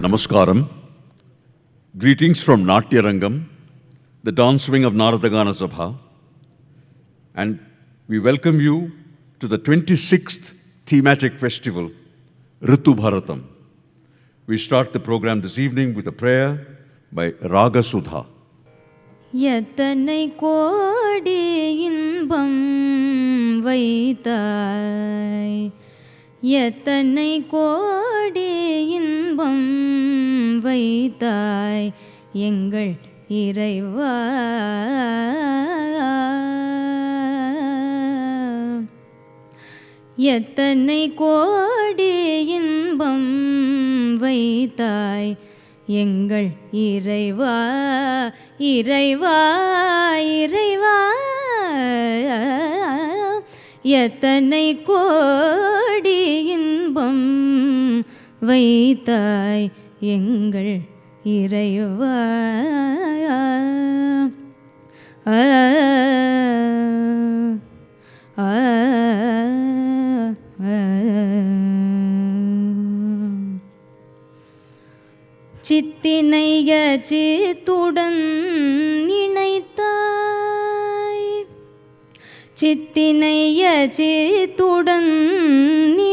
Namaskaram. Greetings from Natyarangam, the dance wing of Narada Gana Sabha. And we welcome you to the 26th thematic festival, Ritu Bharatam. We start the program this evening with a prayer by Raga Sudha. எத்தனை கோடி இன்பம் வைத்தாய், எத்தனை கோடி இன்பம் வைத்தாய் எங்கள் இறைவா. எத்தனை கோடி இன்பம் வைத்தாய் எங்கள் இறைவா, இறைவா, இறைவா. எத்தனை கோடி இன்பம் வைத்தாய் எங்கள் இறைவா. சித்தினைய சித்துடன் இணைத்தாய், சித்தினைய சித்துடன்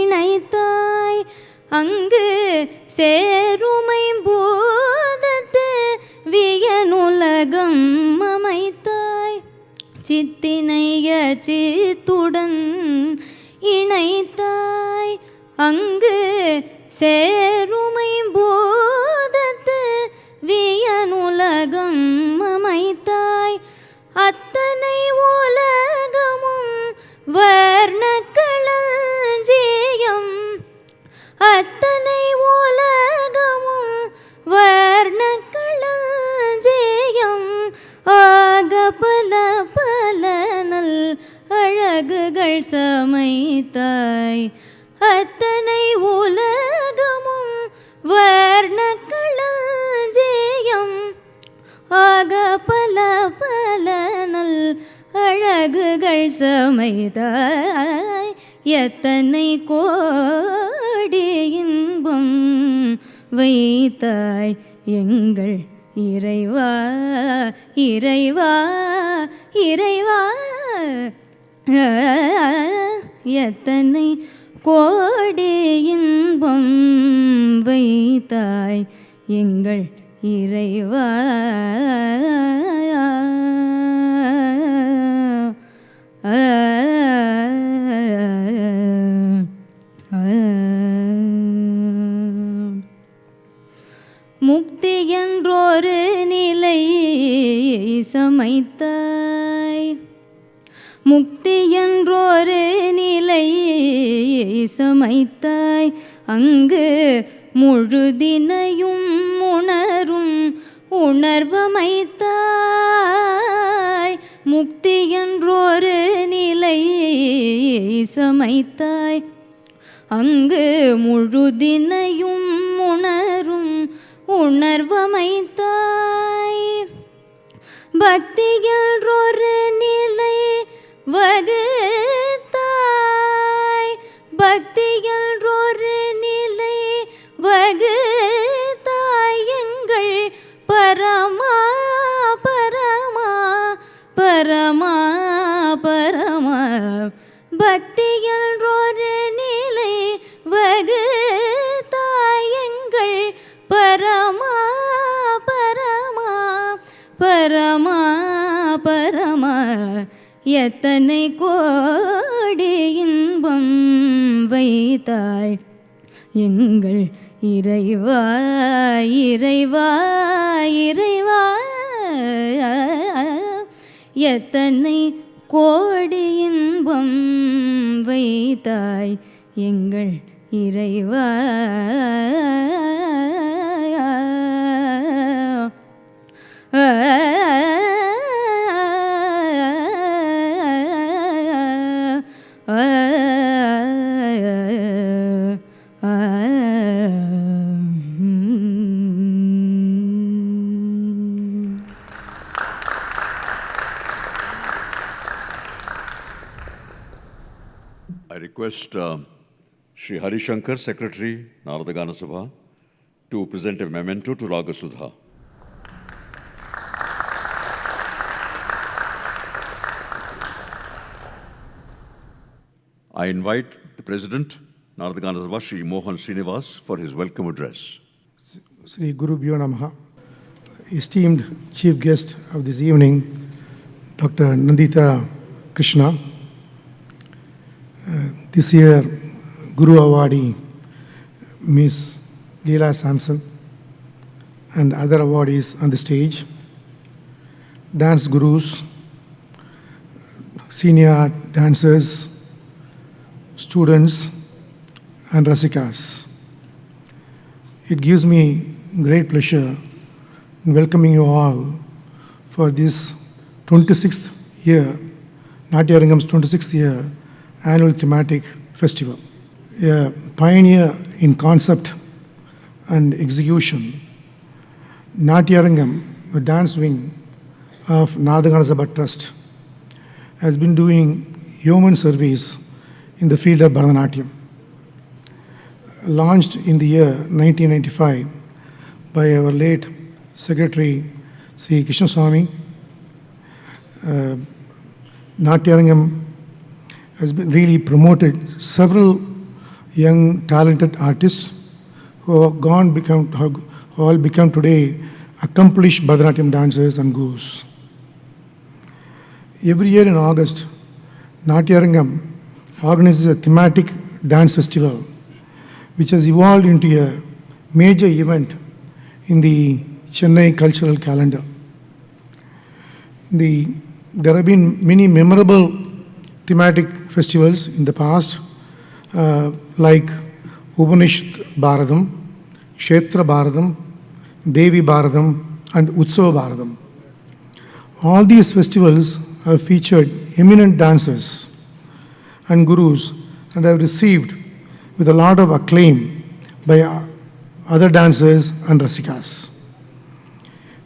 இணைத்தாய் அங்கு சேருமை பூதத்து வியனுலகம் அமைத்தாய். சித்தினைய சித்துடன் இணைத்தாய் அங்கு சேருமை பூதத்து வியனுலகம் அமைத்தாய். அத்தனை உலகமும் வர்ணக்களஞ்சியம், அத்தனை உலகமும் வர்ணக்களஞ்சியம் ஆக பல பல நல் அழகுகள் சமைத்தாய். அத்தனை உலகமும் வர்ணக்களஞ்சியம் ஆக பல பல நல் அழகுகள் சமைத்தாய். எத்தனை கோடி இன்பம் வைத்தாய் எங்கள் இறைவா, இறைவா, இறைவா. எத்தனை கோடி இன்பம் வைத்தாய் எங்கள் இறைவா. முக்தி என்றொரு நிலை சமைத்தாய், முக்தி என்றொரு நிலை சமைத்தாய் அங்கு முழுதினையும் உணரும் உணர்வமைத்தாய். முக்தி என்றொரு நிலை சமைத்தாய் அங்கு முழுதினையும் உணரும் உணர்வமைத்தாய். பக்தி என்றொரு நிலை வகுத்தாய், பக்தி என்றொரு நிலை வகுத்தாய் எங்கள் பரமா, பரமா, பரமா, பரமா. பக்தி என்றொரு நிலை வகுத்தாய் எங்கள் பரமா, பரமா, பரமா, பரமா. எத்தனை கோடி இன்பம் வைத்தாய் எங்கள் இறைவா, இறைவா, இறைவா. எத்தனை கோடி இன்பம் வைத்தாய் எங்கள் இறைவா. I request Shri Hari Shankar, Secretary, Narada Gana Sabha, to present a memento to Raga Sudha. I invite the President, Narada Gana Sabha, Shri Mohan Srinivas, for his welcome address. Sri Guru Bhyo Namaha. Esteemed chief guest of this evening, Dr. Nandita Krishna. This year, Guru Awardee, Miss Leela Sampson, and other awardees on the stage, dance gurus, senior dancers, students, and rasikas. It gives me great pleasure in welcoming you all for this 26th year, Natyarangam's 26th year annual thematic festival. A pioneer in concept and execution, Natyarangam, the dance wing of Narada Gana Sabha Trust, has been doing human service in the field of Bharatanatyam. Launched in the year 1995 by our late Secretary Sri Krishna Swami, Natyarangam has been really promoted several young talented artists who have all become today accomplished Bharatanatyam dancers and gurus. Every year in August, Natyarangam organizes a thematic dance festival which has evolved into a major event in the Chennai cultural calendar. There have been many memorable thematic festivals in the past, like Upanishad Bharatam, Kshetra Bharatam, Devi Bharatam, and Utsava Bharatam. All these festivals have featured eminent dancers and gurus and have received with a lot of acclaim by other dancers and rasikas.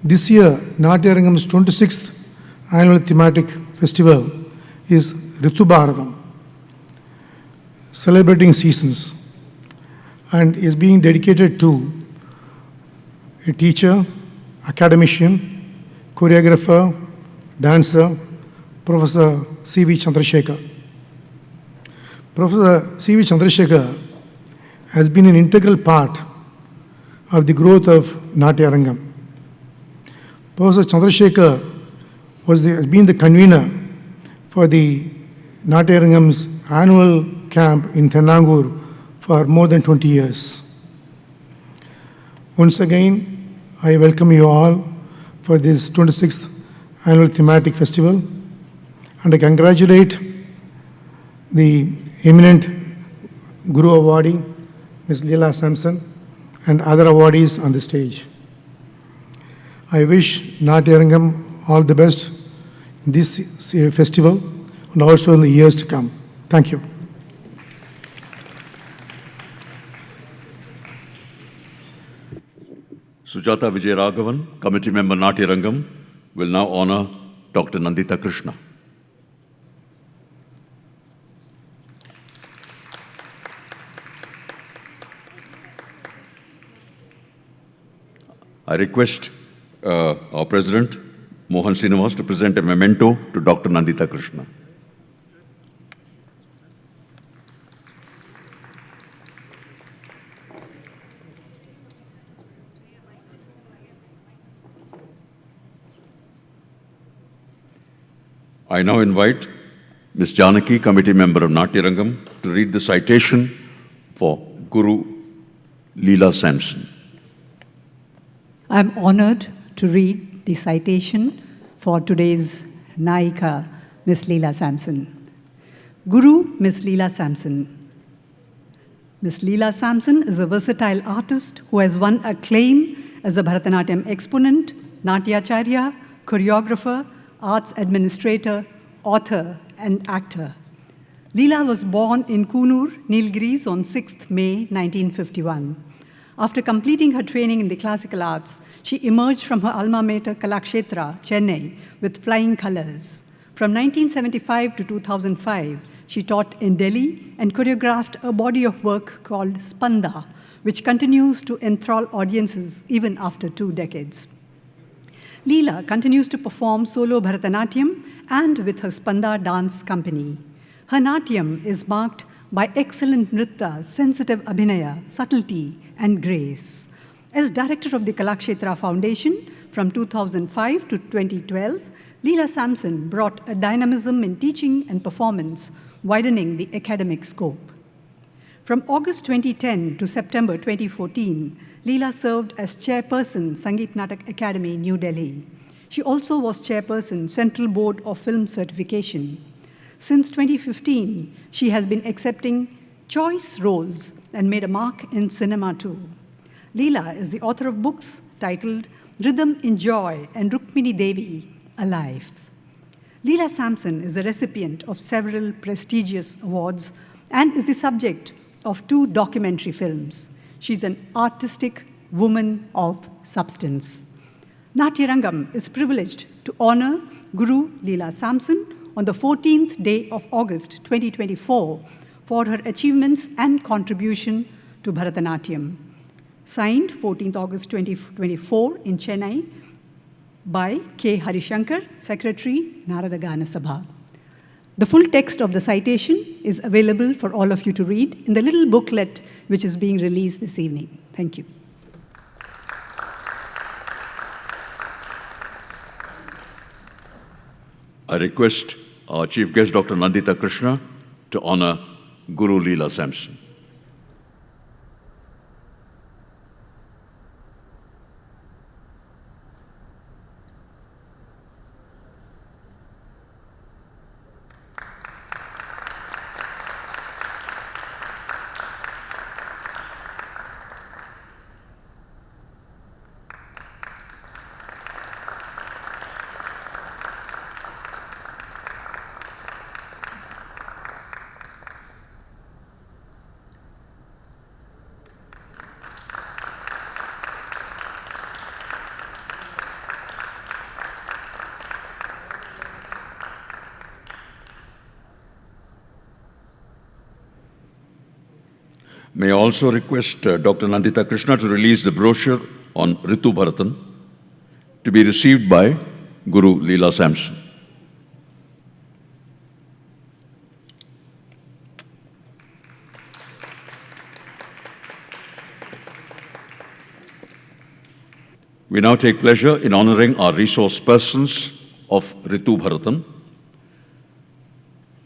This year, Natyarangam's 26th annual thematic festival is Ritu Bharatam, celebrating seasons, and is being dedicated to a teacher, academician, choreographer, dancer, Professor C.V. Chandrasekhar. Professor C.V. Chandrasekhar has been an integral part of the growth of Natyarangam. Professor Chandrasekhar has been the convener for the Natyarangam's annual camp in Inaugural for more than 20 years. Once again, I welcome you all for this 26th annual thematic festival, and I congratulate the eminent Guru Awardee, Ms. Leela Sampson, and other awardees on the stage. I wish Natyarangam all the best in this festival and also in the years to come. Thank you. Sujata Vijay Raghavan, Committee Member Natyarangam, will now honor Dr. Nandita Krishna. I request our President, Mohan Srinivas, to present a memento to Dr. Nandita Krishna. I now invite Ms. Janaki, Committee Member of Natyarangam, to read the citation for Guru Leela Sampson. I am honored to read the citation for today's Naika, Miss Leela Sampson. Guru, Miss Leela Sampson. Miss Leela Sampson is a versatile artist who has won acclaim as a Bharatanatyam exponent, Natyacharya, choreographer, arts administrator, author, and actor. Leela was born in Kunur, Nilgiris on 6th May 1951. After completing her training in the classical arts, she emerged from her alma mater Kalakshetra, Chennai, with flying colors. From 1975 to 2005, She taught in Delhi and choreographed a body of work called Spanda, which continues to enthrall audiences even after 2 decades. Leela continues to perform solo Bharatanatyam and with her Spanda dance company. Her Natyam is marked by excellent nritta, sensitive abhinaya, subtlety, and grace. As director of the Kalakshetra Foundation from 2005 to 2012, Leela Samson brought a dynamism in teaching and performance, widening the academic scope. From August 2010 to September 2014, Leela served as chairperson, Sangeet Natak Academy, New Delhi. She also was chairperson, Central Board of Film Certification. Since 2015, she has been accepting choice roles and made a mark in cinema too. Leela is the author of books titled Rhythm in Joy and Rukmini Devi, Alive. Leela Samson is a recipient of several prestigious awards and is the subject of 2 documentary films. She's an artistic woman of substance. Natyarangam is privileged to honor Guru Leela Samson on the 14th day of August 2024 for her achievements and contribution to Bharatanatyam. Signed 14th August 2024 in Chennai by K. Harishankar, Secretary, Narada Gana Sabha. The full text of the citation is available for all of you to read in the little booklet which is being released this evening. Thank you. I request our Chief Guest, Dr. Nandita Krishna, to honor Guru Leela Samson. May I also request Dr. Nandita Krishna to release the brochure on Ritu Bharatan to be received by Guru Leela Samson. We now take pleasure in honoring our resource persons of Ritu Bharatan.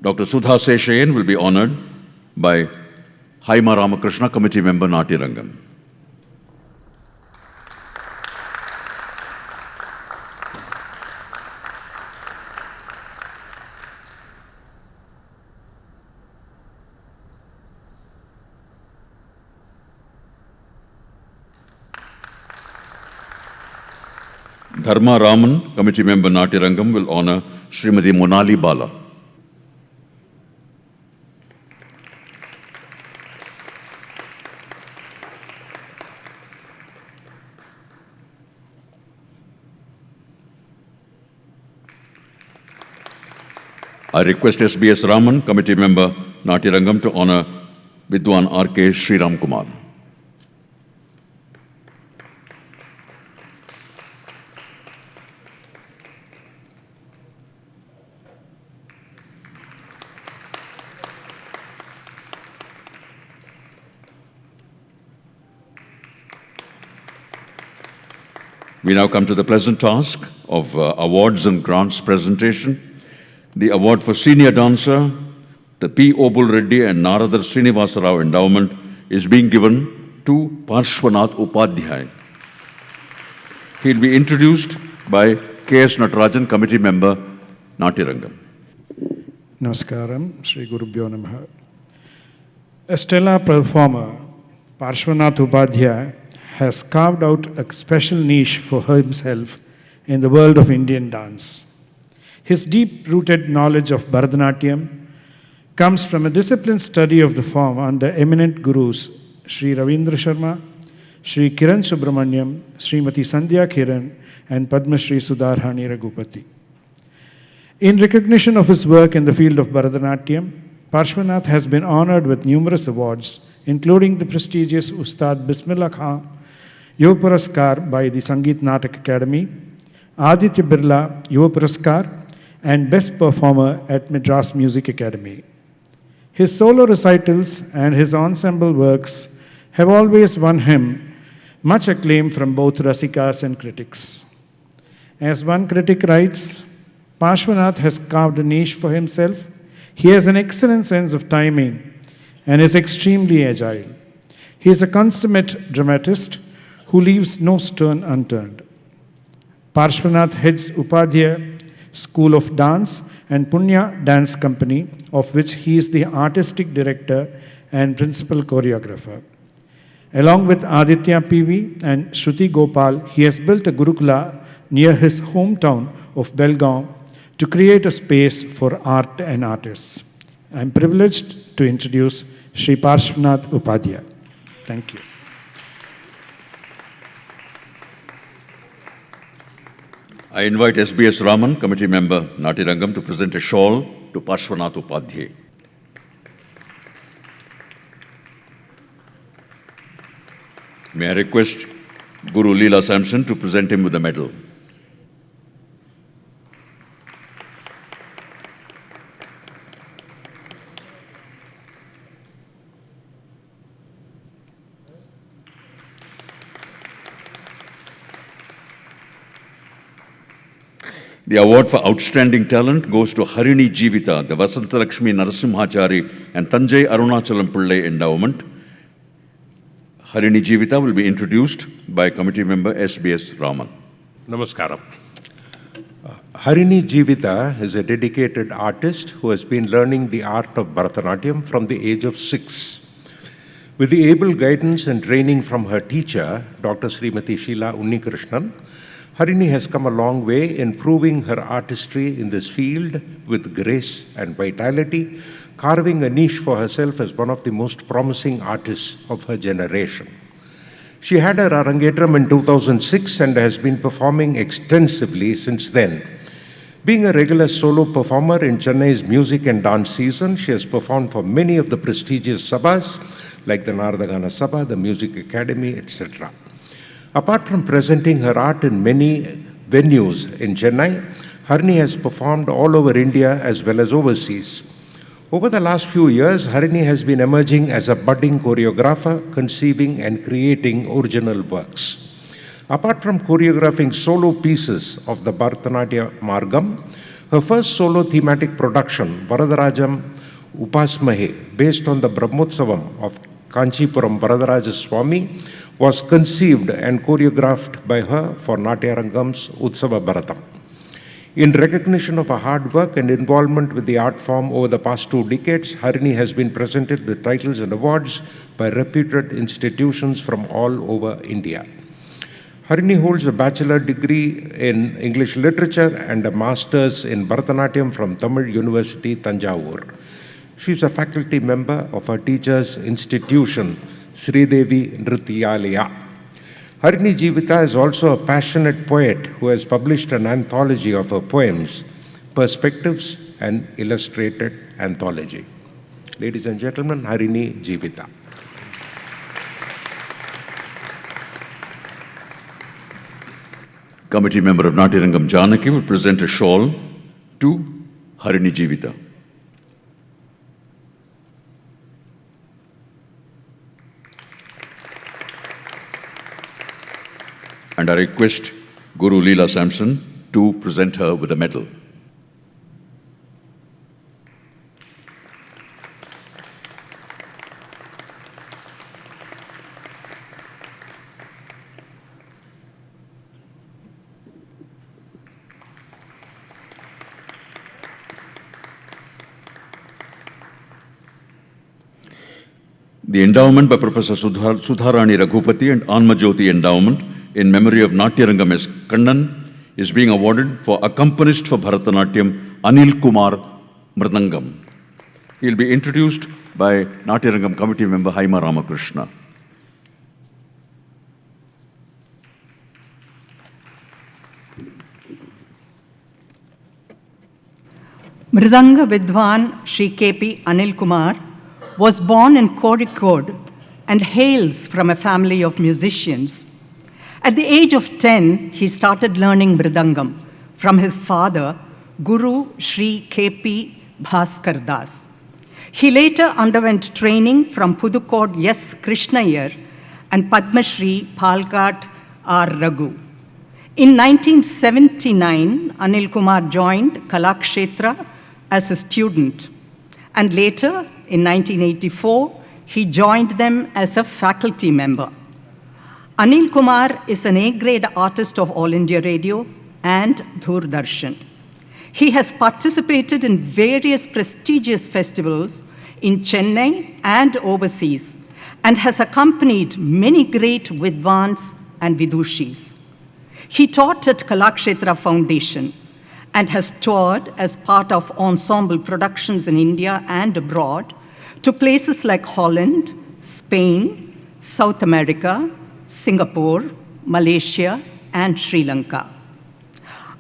Dr. Sudha Seshayan will be honored by Haima Ramakrishna, Committee Member, Natyarangam. Dharma Raman, Committee Member, Natyarangam, will honor Srimati Monali Bala. I request SBS Raman, Committee Member, Natyarangam, to honor Vidwan R.K. Sriram Kumar. We now come to the pleasant task of awards and grants presentation. The award for Senior Dancer, the P. Obul Reddy and Narada Srinivasa Rao Endowment, is being given to Parshwanath Upadhyay. He'll be introduced by K.S. Natarajan, Committee Member, Natyarangam. Namaskaram, Sri Gurubhyo Namaha. A stellar performer, Parshwanath Upadhyay, has carved out a special niche for himself in the world of Indian dance. His deep-rooted knowledge of Bharatanatyam comes from a disciplined study of the form under eminent gurus Sri Ravindra Sharma, Sri Kiran Subramanyam, Srimati Sandhya Kiran, and Padma Shri Sudharhani Raghupati. In recognition of his work in the field of Bharatanatyam, Parshvanath has been honored with numerous awards, including the prestigious Ustad Bismillah Khan Yuva Puraskar by the Sangeet Natak Academy, Aditya Birla Yuva Puraskar, and Best Performer at Madras Music Academy. His solo recitals and his ensemble works have always won him much acclaim from both Rasikas and critics. As one critic writes, Parshvanath has carved a niche for himself. He has an excellent sense of timing and is extremely agile. He is a consummate dramatist who leaves no stone unturned. Parshvanath heads Upadhyaya School of Dance and Punya Dance Company, of which he is the artistic director and principal choreographer. Along with Aditya PV and Shruti Gopal, he has built a Gurukula near his hometown of Belgaum to create a space for art and artists. I am privileged to introduce Sri Parshvanath Upadhyaya. Thank you. I invite SBS Raman, committee member, Natyarangam, to present a shawl to Parshvanath Upadhyaya. May I request Guru Leela Sampson to present him with a medal. The award for outstanding talent goes to Harini Jeevitha, the Vasantalakshmi Narasimhachari and Tanjai Arunachalam Pillai Endowment. Harini Jeevitha will be introduced by committee member SBS Raman. Namaskaram. Harini Jeevitha is a dedicated artist who has been learning the art of Bharatanatyam from the age of 6. With the able guidance and training from her teacher, Dr. Srimati Sheila Unnikrishnan, Harini has come a long way in proving her artistry in this field with grace and vitality, carving a niche for herself as one of the most promising artists of her generation. She had her Arangetram in 2006 and has been performing extensively since then. Being a regular solo performer in Chennai's music and dance season, she has performed for many of the prestigious sabhas like the Narada Gana Sabha, the Music Academy, etc. Apart from presenting her art in many venues in Chennai, Harini has performed all over India as well as overseas. Over the last few years, Harini has been emerging as a budding choreographer, conceiving and creating original works. Apart from choreographing solo pieces of the Bharatanatyam Margam, her first solo thematic production, Varadarajam Upasmahe, based on the Brahmotsavam of Kanchipuram Varadaraja Swami, was conceived and choreographed by her for Natyarangam's Utsava Bharatam. In recognition of her hard work and involvement with the art form over the past 2 decades, Harini has been presented with titles and awards by reputed institutions from all over India. Harini holds a bachelor degree in English literature and a master's in Bharatanatyam from Tamil University, Tanjavur. She is a faculty member of her teacher's institution, Sridevi Nrityalaya. Harini Jeevitha is also a passionate poet who has published an anthology of her poems, Perspectives, and illustrated anthology. Ladies and gentlemen, Harini Jeevitha. Committee member of Natyarangam Janaki will present a shawl to Harini Jeevitha. And I request Guru Leela Sampson to present her with a medal. The endowment by Professor Sudharani Raghupati and Anmajyoti Endowment in memory of Natyarangam S. Kannan is being awarded for accompanist for Bharatanatyam Anil Kumar Mridangam. He will be introduced by Natyarangam committee member Haima Ramakrishna. Mridanga Vidwan Shri K.P. Anil Kumar was born in Kozhikode and hails from a family of musicians. At the age of 10, he started learning Mridangam from his father, Guru Shri K.P. Bhaskar Das. He later underwent training from Pudukode S. Krishnayar and Padma Shri Palkat R. Raghu. In 1979, Anil Kumar joined Kalakshetra as a student, and later, in 1984, he joined them as a faculty member. Anil Kumar is an A-grade artist of All India Radio and Doordarshan. He has participated in various prestigious festivals in Chennai and overseas, and has accompanied many great Vidwans and Vidushis. He taught at Kalakshetra Foundation and has toured as part of ensemble productions in India and abroad to places like Holland, Spain, South America, Singapore, Malaysia, and Sri Lanka.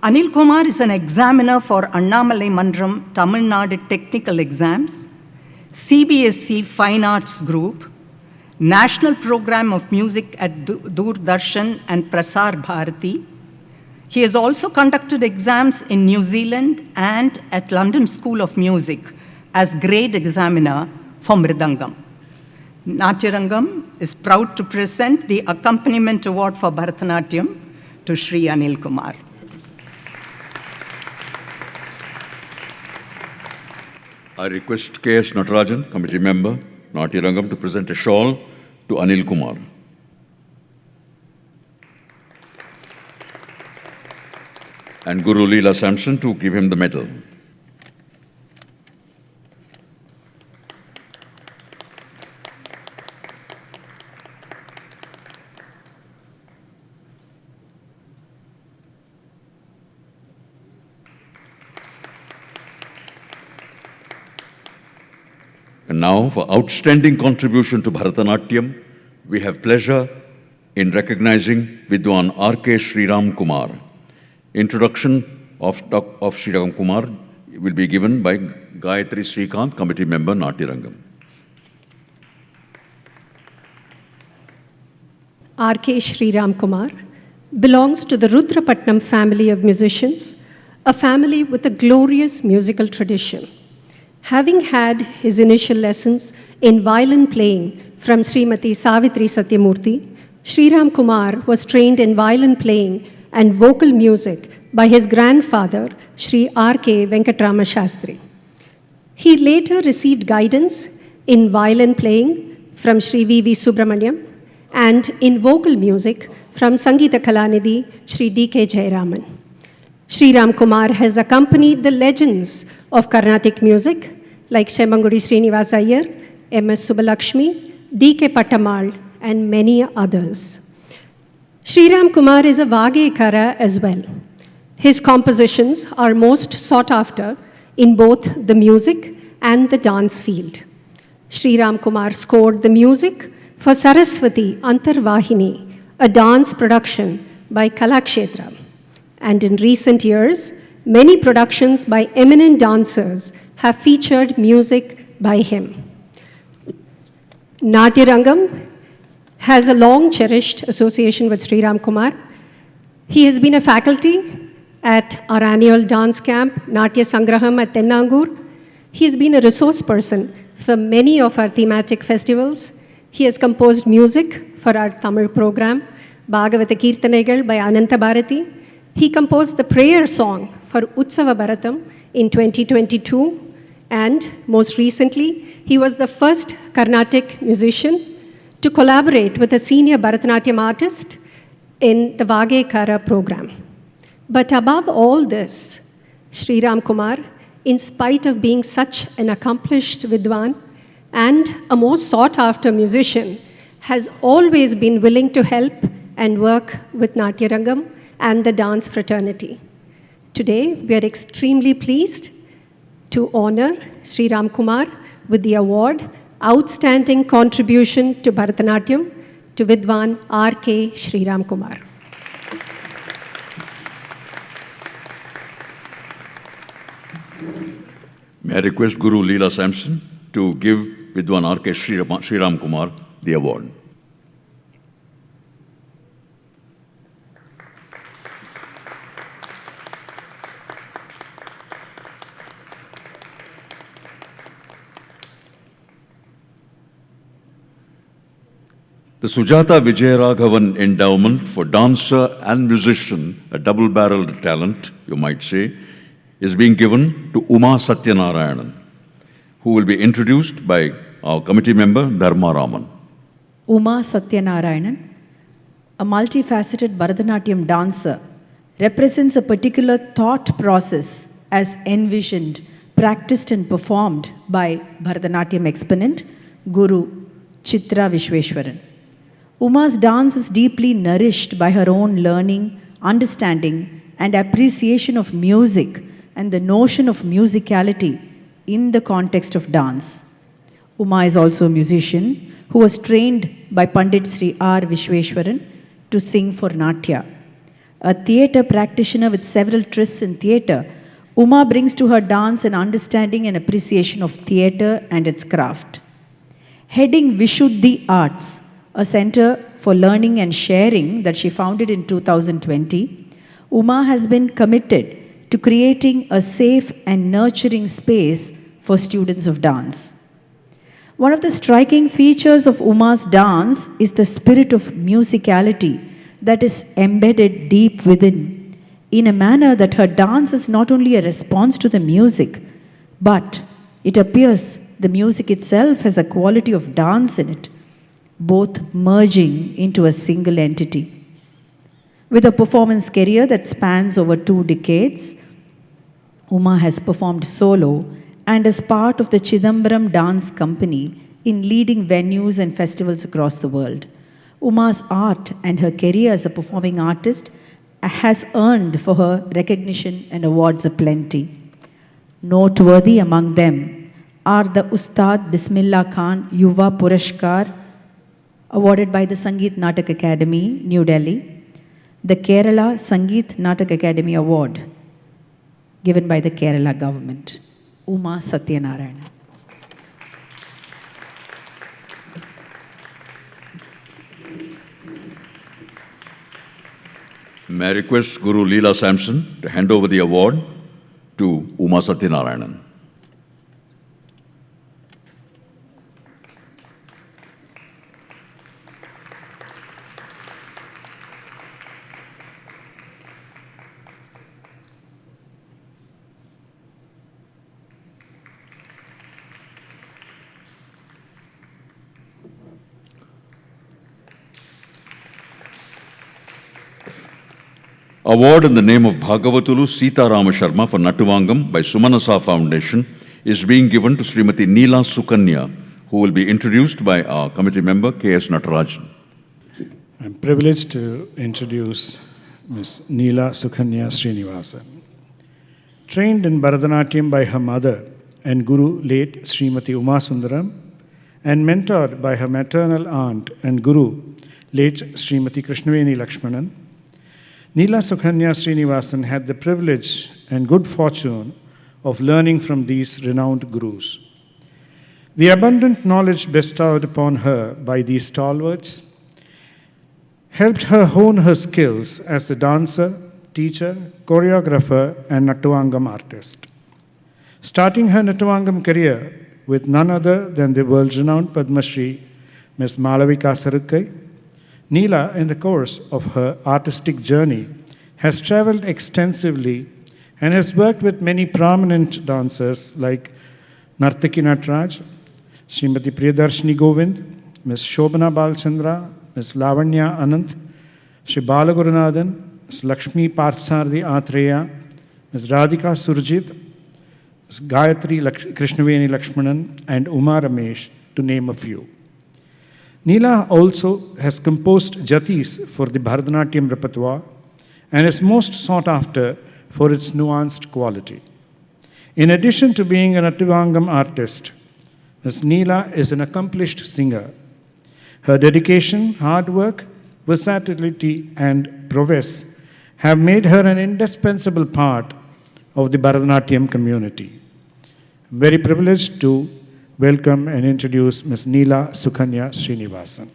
Anil Kumar is an examiner for Annamalai Mandram Tamil Nadu Technical Exams, CBSE Fine Arts Group, National Program of Music at Doordarshan and Prasar Bharati. He has also conducted exams in New Zealand and at London School of Music as grade examiner for Mridangam. Natyarangam is proud to present the Accompaniment Award for Bharatanatyam to Sri Anil Kumar. I request K.S. Natarajan, committee member, Natyarangam, to present a shawl to Anil Kumar. And Guru Leela Sampson to give him the medal. And now, for outstanding contribution to Bharatanatyam, we have pleasure in recognizing Vidwan R.K. Sriram Kumar. Introduction of Sriram Kumar will be given by Gayatri Srikant, committee member, Natyarangam. R.K. Sriram Kumar belongs to the Rudrapatnam family of musicians, a family with a glorious musical tradition. Having had his initial lessons in violin playing from Srimati Savitri Satyamurthy, Sriram Kumar was trained in violin playing and vocal music by his grandfather, Sri R.K. Venkatrama Shastri. He later received guidance in violin playing from Sri V.V. Subramaniam and in vocal music from Sangeeta Kalanidhi, Sri D.K. Jayaraman. Sriram Kumar has accompanied the legends of Carnatic music like Shemangudi Srinivas Iyer, M.S. Subbalakshmi, D.K. Pattamal, and many others. Sriram Kumar is a Vagekara as well. His compositions are most sought after in both the music and the dance field. Sriram Kumar scored the music for Saraswati Antarvahini, a dance production by Kalakshetra. And in recent years, many productions by eminent dancers have featured music by him. Natyarangam has a long cherished association with Sriram Kumar. He has been a faculty at our annual dance camp, Natya Sangraham at Tennangur. He has been a resource person for many of our thematic festivals. He has composed music for our Tamil program, Bhagavata Kirtanegal by Ananta Bharati. He composed the prayer song for Utsava Bharatam in 2022. And most recently, he was the first Carnatic musician to collaborate with a senior Bharatanatyam artist in the Vagekara program. But above all this, Sriram Kumar, in spite of being such an accomplished Vidwan and a most sought-after musician, has always been willing to help and work with Natyarangam and the dance fraternity. Today, we are extremely pleased to honor Sriram Kumar with the award Outstanding Contribution to Bharatanatyam to Vidwan R.K. Sriram Kumar. May I request Guru Leela Sampson to give Vidwan R.K. Sriram Kumar the award. The Sujata Vijayaraghavan Endowment for Dancer and Musician, a double-barreled talent, you might say, is being given to Uma Satyanarayanan, who will be introduced by our committee member, Dharma Raman. Uma Satyanarayanan, a multifaceted Bharatanatyam dancer, represents a particular thought process as envisioned, practiced and performed by Bharatanatyam exponent, Guru Chitra Vishweshwaran. Uma's dance is deeply nourished by her own learning, understanding and appreciation of music and the notion of musicality in the context of dance. Uma is also a musician who was trained by Pandit Sri R. Vishweshwaran to sing for Natya. A theatre practitioner with several trysts in theatre, Uma brings to her dance an understanding and appreciation of theatre and its craft. Heading Vishuddhi Arts, a center for learning and sharing that she founded in 2020, Uma has been committed to creating a safe and nurturing space for students of dance. One of the striking features of Uma's dance is the spirit of musicality that is embedded deep within, in a manner that her dance is not only a response to the music, but it appears the music itself has a quality of dance in it, both merging into a single entity. With a performance career that spans over 2 decades, Uma has performed solo and as part of the Chidambaram Dance Company in leading venues and festivals across the world. Uma's art and her career as a performing artist has earned for her recognition and awards aplenty. Noteworthy among them are the Ustad Bismillah Khan Yuva Purashkar, awarded by the Sangeet Natak Academy, New Delhi, the Kerala Sangeet Natak Academy Award, given by the Kerala government. Uma Satyanarayanan. May I request Guru Leela Sampson to hand over the award to Uma Satyanarayanan. Award in the name of Bhagavatulu Sita Rama Sharma for Natyarangam by Sumanasa Foundation is being given to Srimati Neela Sukanya, who will be introduced by our committee member, K.S. Natarajan. I'm privileged to introduce Ms. Neela Sukanya Srinivasan. Trained in Bharatanatyam by her mother and guru late Srimati Uma Sundaram, and mentored by her maternal aunt and guru late Srimati Krishnaveni Lakshmanan, Neela Sukanya Srinivasan had the privilege and good fortune of learning from these renowned gurus. The abundant knowledge bestowed upon her by these stalwarts helped her hone her skills as a dancer, teacher, choreographer, and Natyarangam artist. Starting her Natyarangam career with none other than the world-renowned Padma Shri, Ms. Malavika Sarukkai, Neela, in the course of her artistic journey, has traveled extensively and has worked with many prominent dancers like Nartaki Natraj, Srimati Priyadarshini Govind, Ms. Shobana Balchandra, Ms. Lavanya Anant, Sri Balagurunathan, Ms. Lakshmi Parthsarthi Atreya, Ms. Radhika Surjit, Ms. Gayatri Krishnaveni Lakshmanan, and Uma Ramesh, to name a few. Neela also has composed jatis for the Bharatanatyam repertoire and is most sought after for its nuanced quality. In addition to being an Natyarangam artist, Ms. Neela is an accomplished singer. Her dedication, hard work, versatility, and prowess have made her an indispensable part of the Bharatanatyam community. very privileged to welcome and introduce Ms. Neela Sukanya Srinivasan.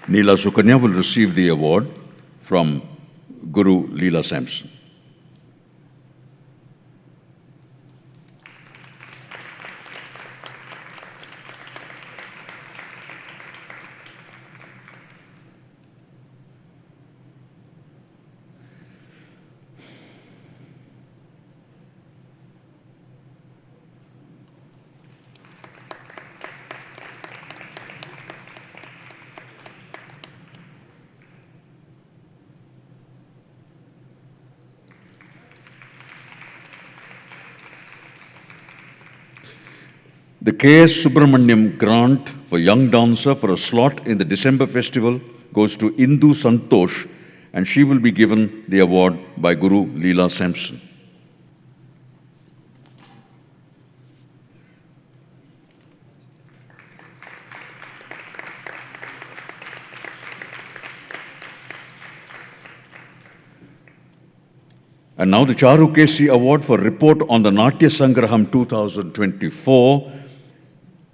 Neela Sukanya will receive the award from Guru Leela Sampson. The K.S. Subramaniam grant for Young Dancer for a slot in the December festival goes to Indu Santosh, and she will be given the award by Guru Leela Sampson. And now the Charukesi Award for Report on the Natya Sangraham 2024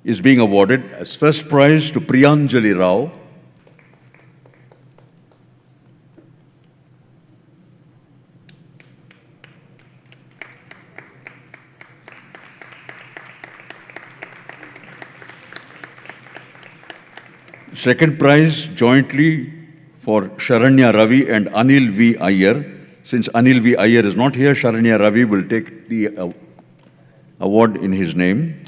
is being awarded as first prize to Priyanjali Rao. Second prize jointly for Sharanya Ravi and Anil V. Iyer. Since Anil V. Iyer is not here, Sharanya Ravi will take the award in his name.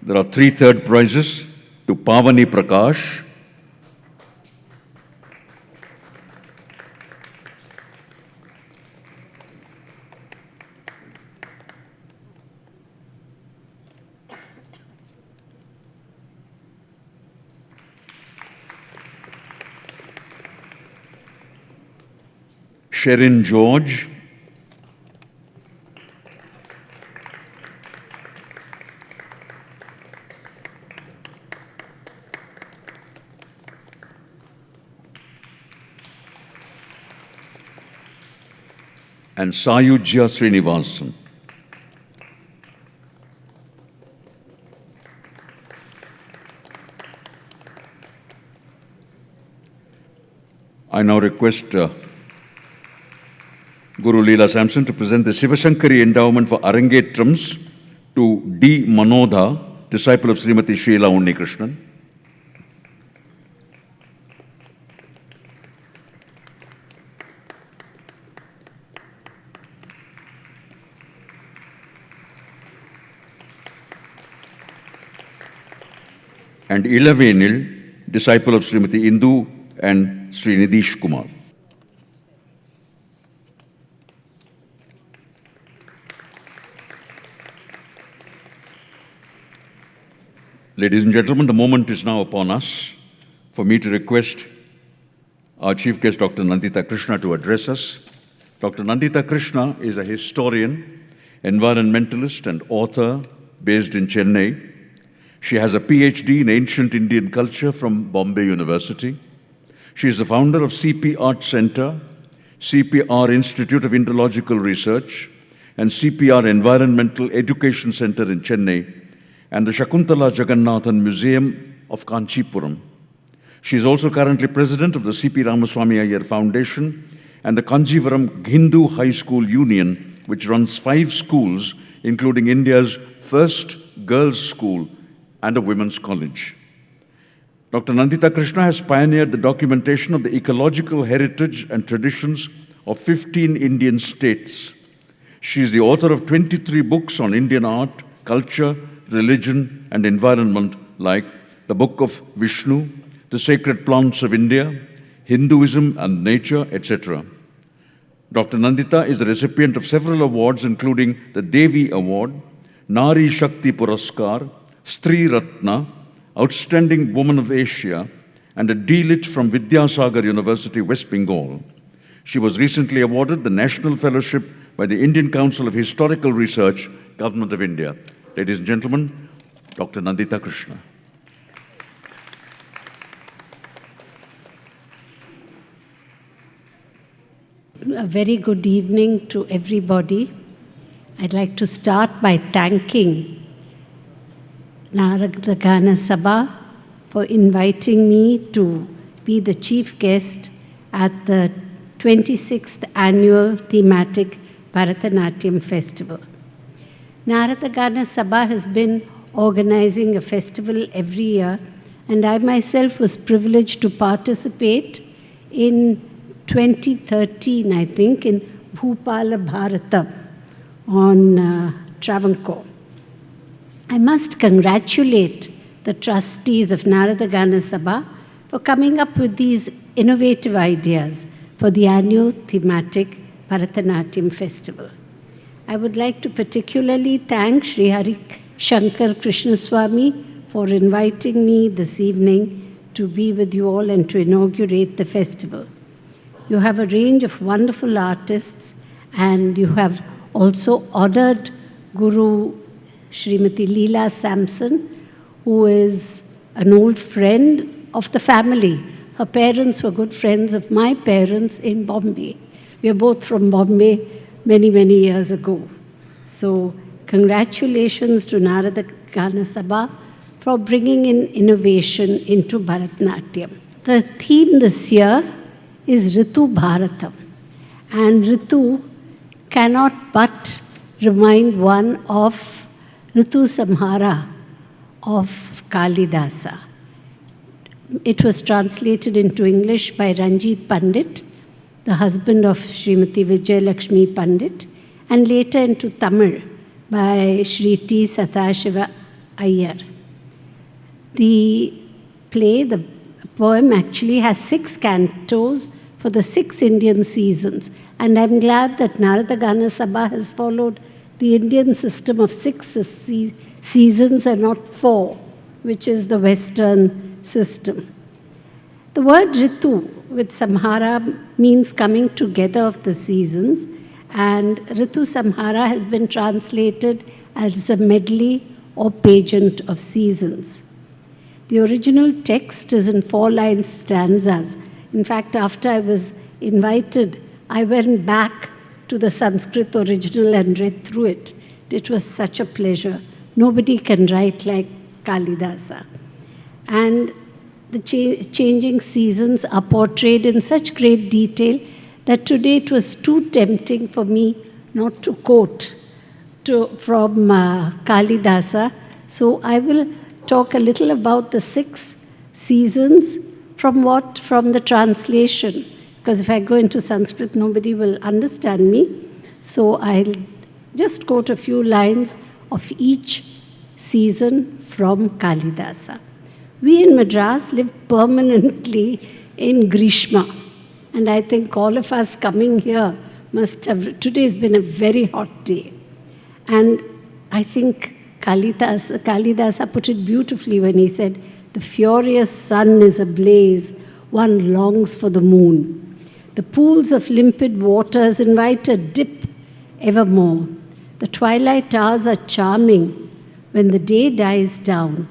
There are 3 third prizes to Pavani Prakash, Sherin George, and Sayujya Srinivasan. I now request Guru Leela Sampson to present the Sivasankari Endowment for Arangetrams to D. Manodha, disciple of Srimati Sheila Unnikrishnan. And Ilavenil, disciple of Srimati Indu and Sri Nidish Kumar. Ladies and gentlemen, the moment is now upon us for me to request our chief guest, Dr. Nandita Krishna, to address us. Dr. Nandita Krishna is a historian, environmentalist, and author based in Chennai. She has a PhD in ancient Indian culture from Bombay University. She is the founder of CP Art Center, CPR Institute of Indological Research, and CPR Environmental Education Center in Chennai, and the Shakuntala Jagannathan Museum of Kanchipuram. She is also currently president of the CP Ramaswamy Iyer Foundation and the Kanjivaram Hindu High School Union, which runs 5 schools, including India's first girls' school and a women's college. Dr. Nandita Krishna has pioneered the documentation of the ecological heritage and traditions of 15 Indian states. She is the author of 23 books on Indian art, culture, religion, and environment, like the Book of Vishnu, The Sacred Plants of India, Hinduism and Nature, etc. Dr. Nandita is the recipient of several awards, including the Devi Award, Nari Shakti Puraskar, Stri Ratna, Outstanding Woman of Asia, and a D.Lit from Vidyasagar University, West Bengal. She was recently awarded the National Fellowship by the Indian Council of Historical Research, Government of India. Ladies and gentlemen, Dr. Nandita Krishna. A very good evening to everybody. I'd like to start by thanking Narada Gana Sabha for inviting me to be the chief guest at the 26th Annual Thematic Bharatanatyam Festival. Narada Gana Sabha has been organizing a festival every year, and I myself was privileged to participate in 2013, I think, in Bhupala Bharatam on Travancore. I must congratulate the trustees of Narada Gana Sabha for coming up with these innovative ideas for the annual thematic Bharatanatyam Festival. I would like to particularly thank Sri Hari Shankar Krishnaswamy for inviting me this evening to be with you all and to inaugurate the festival. You have a range of wonderful artists, and you have also honored Guru Srimati Leela Sampson, who is an old friend of the family. Her parents were good friends of my parents in Bombay. We are both from Bombay many, many years ago. So congratulations to Narada Gana Sabha for bringing in innovation into Bharatanatyam. The theme this year is Ritu Bharatam. And Ritu cannot but remind one of Ritu Samhara of Kalidasa. It was translated into English by Ranjit Pandit, the husband of Srimati Vijay Lakshmi Pandit, and later into Tamil by Sri T. Sathashiva Iyer. The play, the poem actually has 6 cantos for the 6 Indian seasons. And I'm glad that Narada Gana Sabha has followed the Indian system of 6 seasons and not 4, which is the Western system. The word Ritu with Samhara means coming together of the seasons, and Ritu Samhara has been translated as a medley or pageant of seasons. The original text is in 4-line stanzas. In fact, after I was invited, I went back to the Sanskrit original and read through it. It was such a pleasure. Nobody can write like Kalidasa. And the changing seasons are portrayed in such great detail that today it was too tempting for me not to quote from Kalidasa. So I will talk a little about the 6 seasons from the translation, because if I go into Sanskrit, nobody will understand me. So I'll just quote a few lines of each season from Kalidasa. We in Madras live permanently in Grishma, and I think all of us coming here today has been a very hot day. And I think Kalidasa put it beautifully when he said, "The furious sun is ablaze, one longs for the moon. The pools of limpid waters invite a dip evermore. The twilight hours are charming when the day dies down,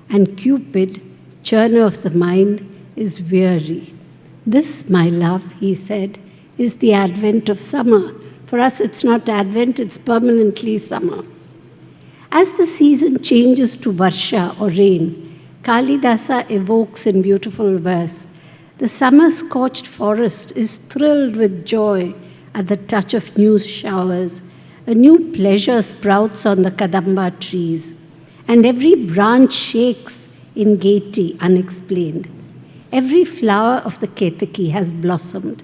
and Cupid, churner of the mind, is weary. This, my love," he said, "is the advent of summer." For us, it's not advent, it's permanently summer. As the season changes to Varsha or rain, Kalidasa evokes in beautiful verse, the summer-scorched forest is thrilled with joy at the touch of new showers. A new pleasure sprouts on the Kadamba trees, and every branch shakes in gaiety unexplained. Every flower of the Ketaki has blossomed,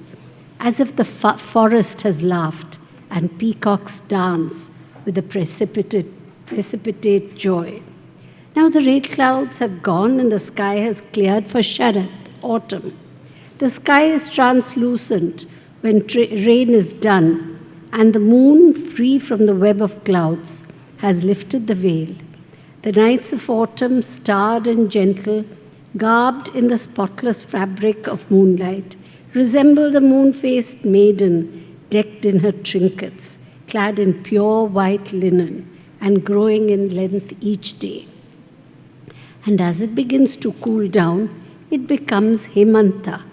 as if the forest has laughed, and peacocks dance with a precipitate joy. Now the rain clouds have gone and the sky has cleared for Sharad, autumn. The sky is translucent when rain is done, and the moon, free from the web of clouds, has lifted the veil. The nights of autumn, starred and gentle, garbed in the spotless fabric of moonlight, resemble the moon-faced maiden decked in her trinkets, clad in pure white linen and growing in length each day. And as it begins to cool down, it becomes Hemanta.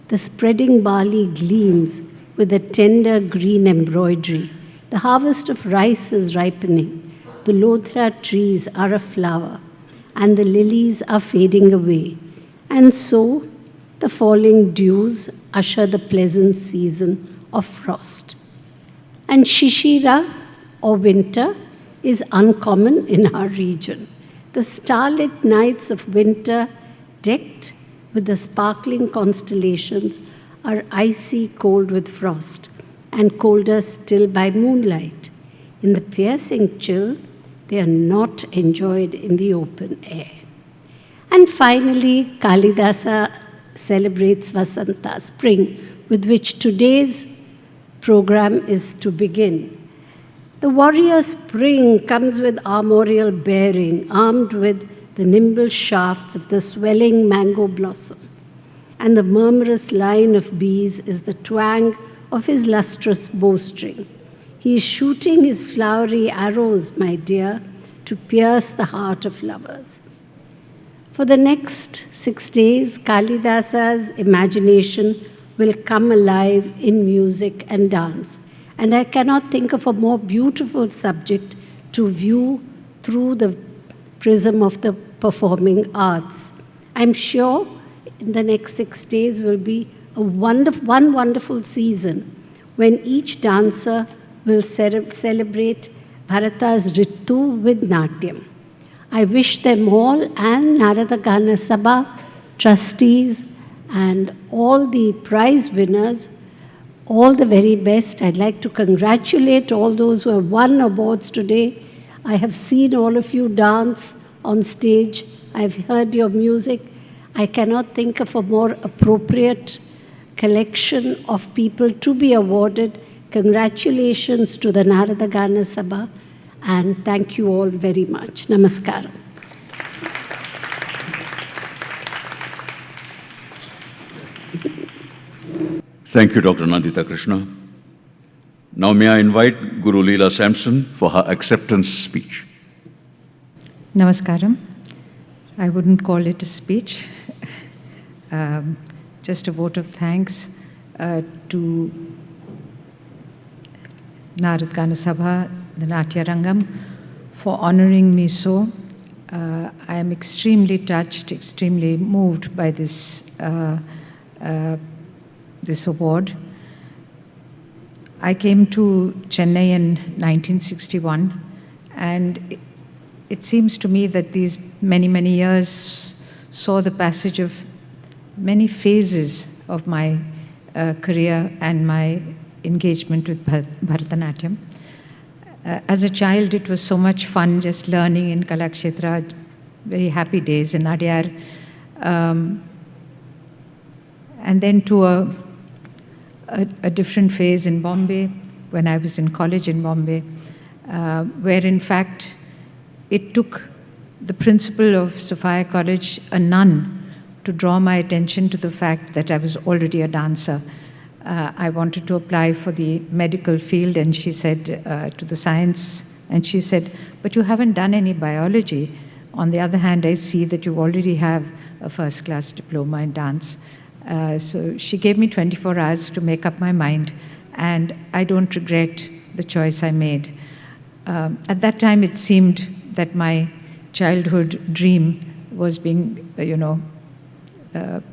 The spreading barley gleams with a tender green embroidery. The harvest of rice is ripening. The lodhra trees are aflower, and the lilies are fading away. And so, the falling dews usher the pleasant season of frost. And Shishira, or winter, is uncommon in our region. The starlit nights of winter, decked with the sparkling constellations, are icy cold with frost, and colder still by moonlight. In the piercing chill, they are not enjoyed in the open air. And finally, Kalidasa celebrates Vasanta, spring, with which today's program is to begin. The warrior spring comes with armorial bearing, armed with the nimble shafts of the swelling mango blossom. And the murmurous line of bees is the twang of his lustrous bowstring. He is shooting his flowery arrows, my dear, to pierce the heart of lovers. For the next 6 days, Kalidasa's imagination will come alive in music and dance. And I cannot think of a more beautiful subject to view through the prism of the performing arts. I'm sure in the next 6 days will be one wonderful season when each dancer will celebrate Bharata's Ritu with Natyam. I wish them all and Narada Gana Sabha, trustees, and all the prize winners all the very best. I'd like to congratulate all those who have won awards today. I have seen all of you dance on stage. I've heard your music. I cannot think of a more appropriate collection of people to be awarded. Congratulations to the Narada Gana Sabha, and thank you all very much. Namaskaram. Thank you, Dr. Nandita Krishna. Now may I invite Guru Leela Sampson for her acceptance speech. Namaskaram. I wouldn't call it a speech, just a vote of thanks to Narada Gana Sabha, the Natyarangam, for honoring me so. I am extremely touched, extremely moved by this award. I came to Chennai in 1961, and it seems to me that these many, many years saw the passage of many phases of my career and my engagement with Bharatanatyam. As a child, it was so much fun just learning in Kalakshetra, very happy days in Adyar. And then to a different phase in Bombay, when I was in college in Bombay, where in fact it took the principal of Sophia College, a nun, to draw my attention to the fact that I was already a dancer. I wanted to apply for the medical field, and she said, to the science, and she said, but you haven't done any biology. On the other hand, I see that you already have a first-class diploma in dance. So she gave me 24 hours to make up my mind, and I don't regret the choice I made. At that time, it seemed that my childhood dream was being,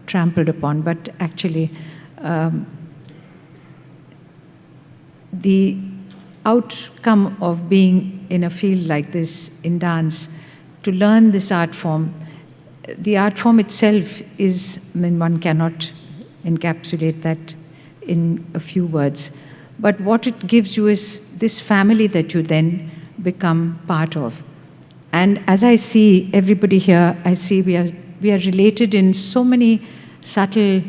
trampled upon, but actually, the outcome of being in a field like this in dance, to learn this art form, the art form itself is, one cannot encapsulate that in a few words. But what it gives you is this family that you then become part of. And as I see everybody here, I see we are related in so many subtle,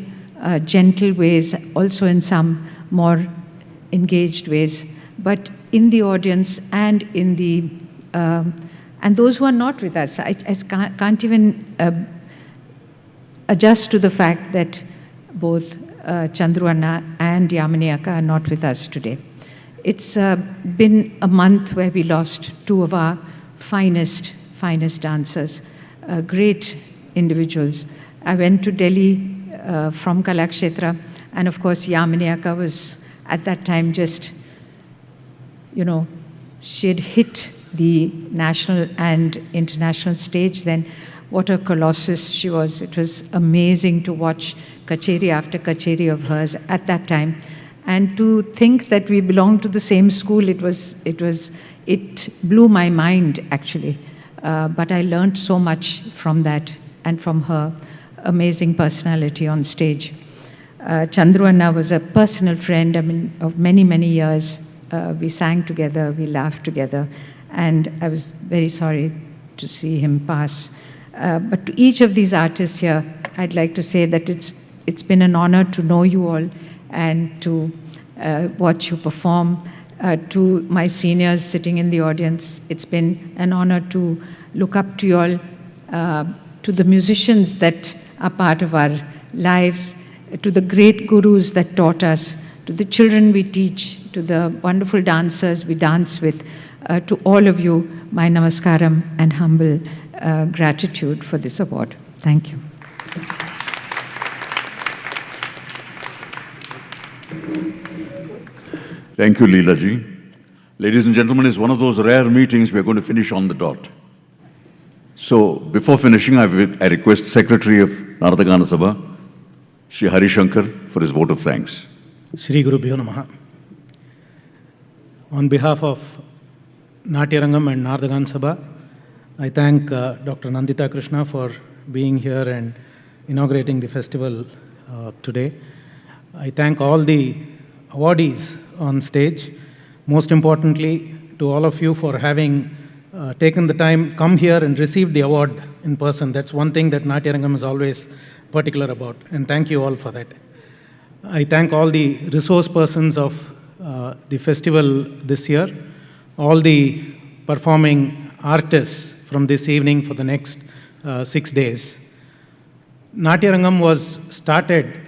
gentle ways, also in some more engaged ways. But in the audience and in the and those who are not with us, I can't even adjust to the fact that both Chandru Anna and Yamini Akka are not with us today. It's been a month where we lost two of our finest dancers, great individuals. I went to Delhi from Kalakshetra, and of course Yamini Akka was at that time just, she had hit the national and international stage then. What a colossus she was. It was amazing to watch kacheri after kacheri of hers at that time. And to think that we belonged to the same school, it blew my mind actually. But I learned so much from that and from her amazing personality on stage. Chandru Anna was a personal friend, of many, many years. We sang together, we laughed together, and I was very sorry to see him pass. But to each of these artists here, I'd like to say that it's been an honor to know you all and to watch you perform. To my seniors sitting in the audience, it's been an honor to look up to you all, to the musicians that are part of our lives, to the great gurus that taught us, to the children we teach, to the wonderful dancers we dance with, to all of you, my namaskaram and humble gratitude for this award. Thank you. Thank you, Leela ji. Ladies and gentlemen, it's one of those rare meetings we're going to finish on the dot. So, before finishing, I request Secretary of Narada Gana Sabha, Shri Hari Shankar, for his vote of thanks. Shri Guru Bhyo Namaha. On behalf of Natyarangam and Narada Gana Sabha, I thank Dr. Nandita Krishna for being here and inaugurating the festival today. I thank all the awardees on stage. Most importantly, to all of you for having taken the time, come here and received the award in person. That's one thing that Natyarangam is always particular about, and thank you all for that. I thank all the resource persons of the festival this year, all the performing artists from this evening for the next 6 days. Natyarangam was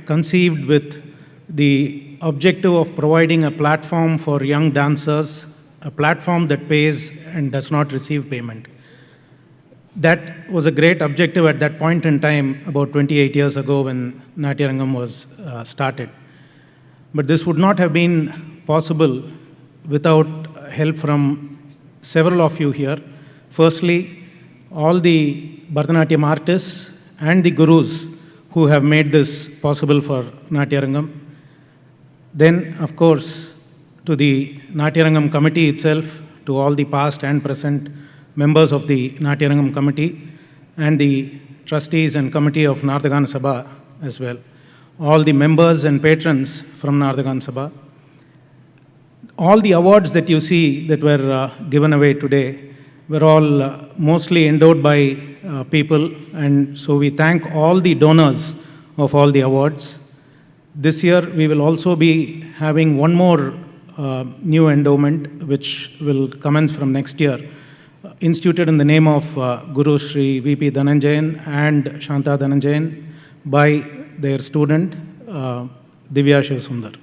conceived with the objective of providing a platform for young dancers, a platform that pays and does not receive payment. That was a great objective at that point in time, about 28 years ago when Natyarangam was started. But this would not have been possible without help from several of you here. Firstly, all the Bharatanatyam artists and the gurus who have made this possible for Natyarangam. Then, of course, to the Natyarangam committee itself, to all the past and present members of the Natyarangam committee, and the trustees and committee of Narada Gana Sabha as well. All the members and patrons from Narada Gana Sabha. All the awards that you see that were given away today were all mostly endowed by people, and so we thank all the donors of all the awards. This year we will also be having one more new endowment which will commence from next year, instituted in the name of Guru Shri V.P. Dhananjayan and Shanta Dhananjayan by their student Divya Shivsundar.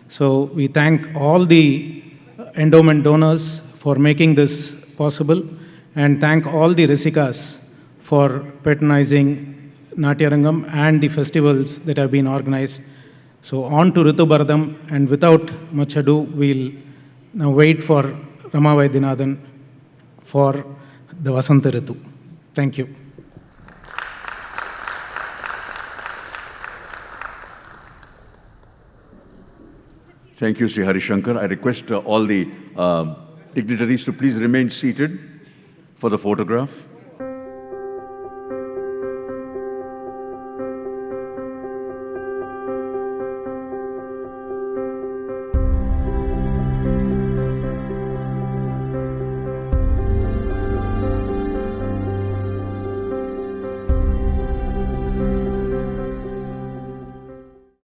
So we thank all the endowment donors for making this possible, and thank all the Rasikas for patronizing Natyarangam and the festivals that have been organized. So on to Ritu Bharadam, and without much ado, we'll now wait for Rama Vaidyanathan for the Vasanta Ritu. Thank you. Thank you, Sri Hari Shankar. I request all the dignitaries to please remain seated for the photograph.